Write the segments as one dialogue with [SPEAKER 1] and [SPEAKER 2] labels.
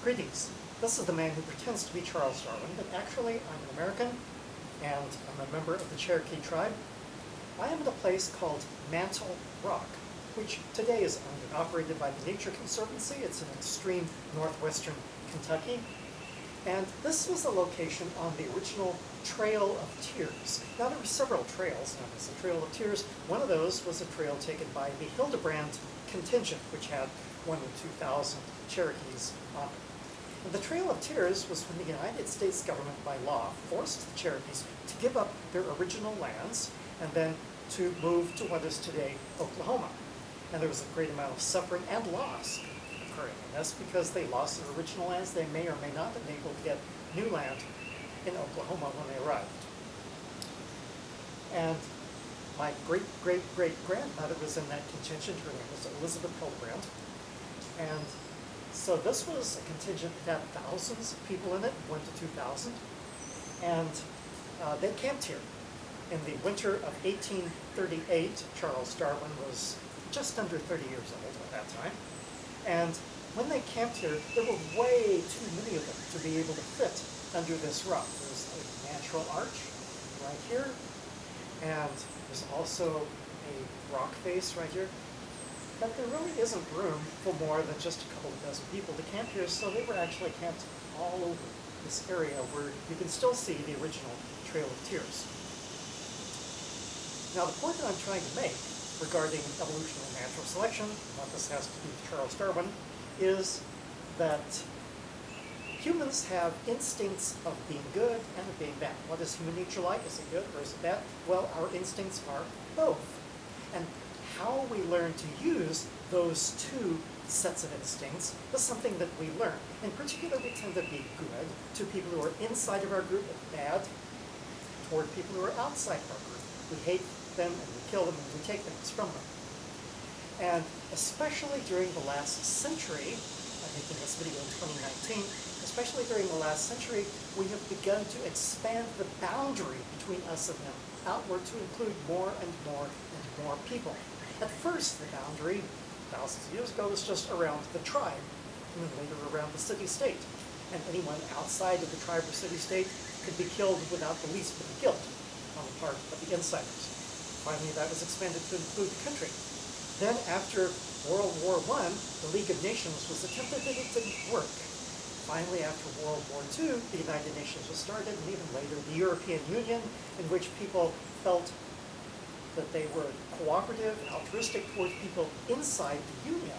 [SPEAKER 1] Greetings. This is the man who pretends to be Charles Darwin, but actually I'm an American, and I'm a member of the Cherokee tribe. I am at a place called Mantle Rock, which today is owned and operated by the Nature Conservancy. It's in extreme northwestern Kentucky. And this was a location on the original Trail of Tears. Now there were several trails known as the Trail of Tears. One of those was a trail taken by the Hildebrand contingent, which had 1,000 to 2,000 Cherokees on it. And the Trail of Tears was when the United States government, by law, forced the Cherokees to give up their original lands and then to move to what is today Oklahoma. And there was a great amount of suffering and loss occurring in this because they lost their original lands. They may or may not have been able to get new land in Oklahoma when they arrived. And my great-great-great-grandmother was in that contingent. Her name was Elizabeth Hildebrand. And so this was a contingent that had thousands of people in it, 1,000 to 2,000. And they camped here. In the winter of 1838, Charles Darwin was just under 30 years old at that time. And when they camped here, there were way too many of them to be able to fit under this rock. There's a natural arch right here, and there's also a rock face right here. But there really isn't room for more than just a couple of dozen people to camp here, so they were actually camped all over this area where you can still see the original Trail of Tears. Now, the point that I'm trying to make regarding evolution and natural selection, what this has to do with Charles Darwin, is that humans have instincts of being good and of being bad. What is human nature like? Is it good or is it bad? Well, our instincts are both. And how we learn to use those two sets of instincts is something that we learn. In particular, we tend to be good to people who are inside of our group and bad toward people who are outside of our group. We hate them and we kill them and we take things from them. And especially during the last century, I'm making this video in 2019, especially during the last century, we have begun to expand the boundary between us and them outward to include more and more and more people. At first, the boundary, thousands of years ago, was just around the tribe, and then later around the city-state. And anyone outside of the tribe or city-state could be killed without the least bit of guilt on the part of the insiders. Finally, that was expanded to include the country. Then, after World War I, the League of Nations was attempted, and it didn't work. Finally, after World War II, the United Nations was started, and even later, the European Union, in which people felt that they were cooperative, altruistic towards people inside the Union.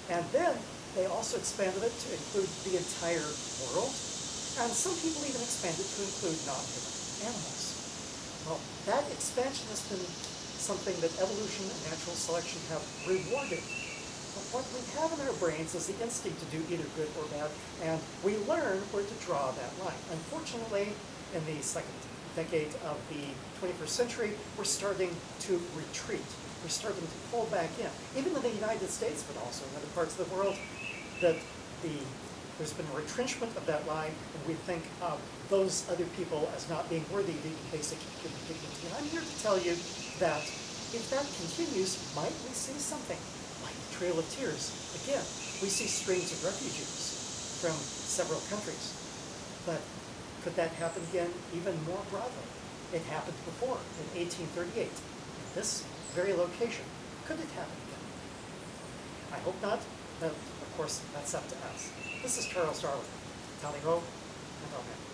[SPEAKER 1] And then they also expanded it to include the entire world. And some people even expanded to include non-human animals. Well, that expansion has been something that evolution and natural selection have rewarded. But what we have in our brains is the instinct to do either good or bad, and we learn where to draw that line. Unfortunately, in the second decade of the 21st century, we're starting to retreat. We're starting to pull back in. Even in the United States, but also in other parts of the world, that there's been a retrenchment of that line, and we think of those other people as not being worthy of even basic human dignity. And I'm here to tell you that if that continues, might we see something like the Trail of Tears? Again, we see streams of refugees from several countries. But could that happen again even more broadly? It happened before, in 1838, in this very location. Could it happen again? I hope not, but of course, that's up to us. This is Charles Darwin. Tally ho, and amen.